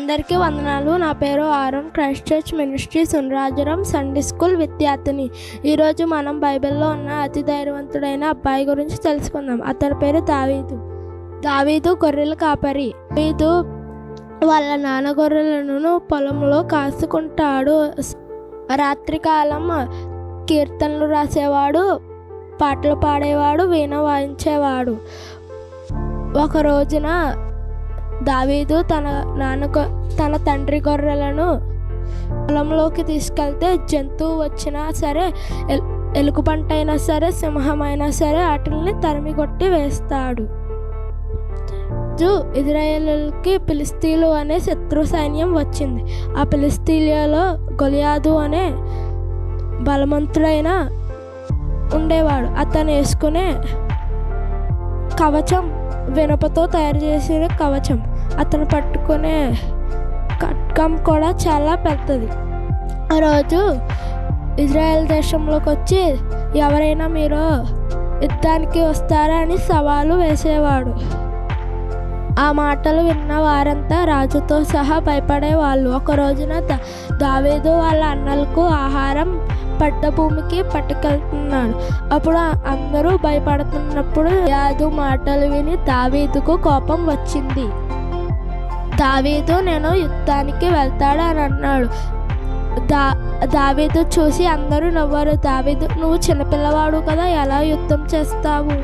అందరికీ వందనాలు. నా పేరు ఆరోన్. క్రైస్ట్ చర్చ్ మినిస్ట్రీ సునరాజరం సండే స్కూల్ విద్యార్థిని. ఈరోజు మనం బైబిల్లో ఉన్న అతి ధైర్యవంతుడైన అబ్బాయి గురించి తెలుసుకుందాం. అతని పేరు దావీదు. దావీదు గొర్రెల కాపరి. దావీదు వాళ్ళ నాన్న గొర్రెలను పొలంలో కాసుకుంటాడు. రాత్రికాలం కీర్తనలు రాసేవాడు, పాటలు పాడేవాడు, వీణ వాయించేవాడు. ఒక రోజున దావీదు తన తండ్రి గొర్రెలను పొలంలోకి తీసుకెళ్తే జంతువు వచ్చినా సరే, ఎలుగుబంటి అయినా సరే, సింహమైనా సరే వాటిని తరిమి కొట్టి వేస్తాడు. ఇజ్రాయేలుకి ఫిలిస్తీన్లు అనే శత్రు సైన్యం వచ్చింది. ఆ ఫిలిస్తీన్లలో గొలియాదు అనే బలవంతుడైన ఉండేవాడు. అతను వేసుకునే కవచం వెనుపతో తయారు చేసిన కవచం, అతను పట్టుకునే ఖడ్గం కూడా చాలా పెద్దది. ఆ రోజు ఇజ్రాయెల్ దేశంలోకి వచ్చి ఎవరైనా మీరు యుద్ధానికి వస్తారా అని సవాలు వేసేవాడు. ఆ మాటలు విన్న వారంతా రాజుతో సహా భయపడేవాళ్ళు. ఒక రోజున దావీదు వాళ్ళ అన్నలకు ఆహారం భూమికి పట్టుకెళ్తున్నాడు. అప్పుడు అందరూ భయపడుతున్నప్పుడు యాదు మాటలు విని దావీదుకు కోపం వచ్చింది. దావీదు నేను యుద్ధానికి వెళ్తాడు అని అన్నాడు. దావీదు చూసి అందరూ నవ్వారు. దావీదు, నువ్వు చిన్నపిల్లవాడు కదా, ఎలా యుద్ధం చేస్తావు?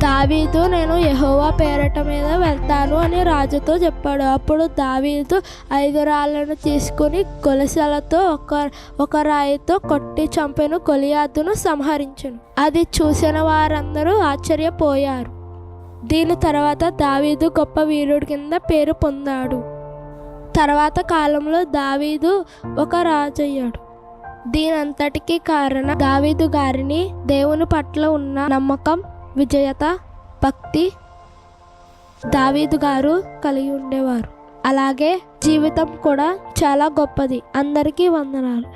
దావీదు, నేను యెహోవా పేరట మీద వెళ్తాను అని రాజుతో చెప్పాడు. అప్పుడు దావీదు 5 రాళ్లను తీసుకుని గొలుసులతో ఒక రాయితో కొట్టి చంపెను, గొలియాతును సంహరించెను. అది చూసిన వారందరూ ఆశ్చర్యపోయారు. దీని తర్వాత దావీదు గొప్ప వీరుడి కింద పేరు పొందాడు. తర్వాత కాలంలో దావీదు ఒక రాజయ్యాడు. దీనంతటికీ కారణం దావీదు గారిని దేవుని పట్ల ఉన్న నమ్మకం, విజేత, భక్తి దావీదు గారు కలిగి ఉండేవారు. అలాగే జీవితం కూడా చాలా గొప్పది. అందరికీ వందనాలు.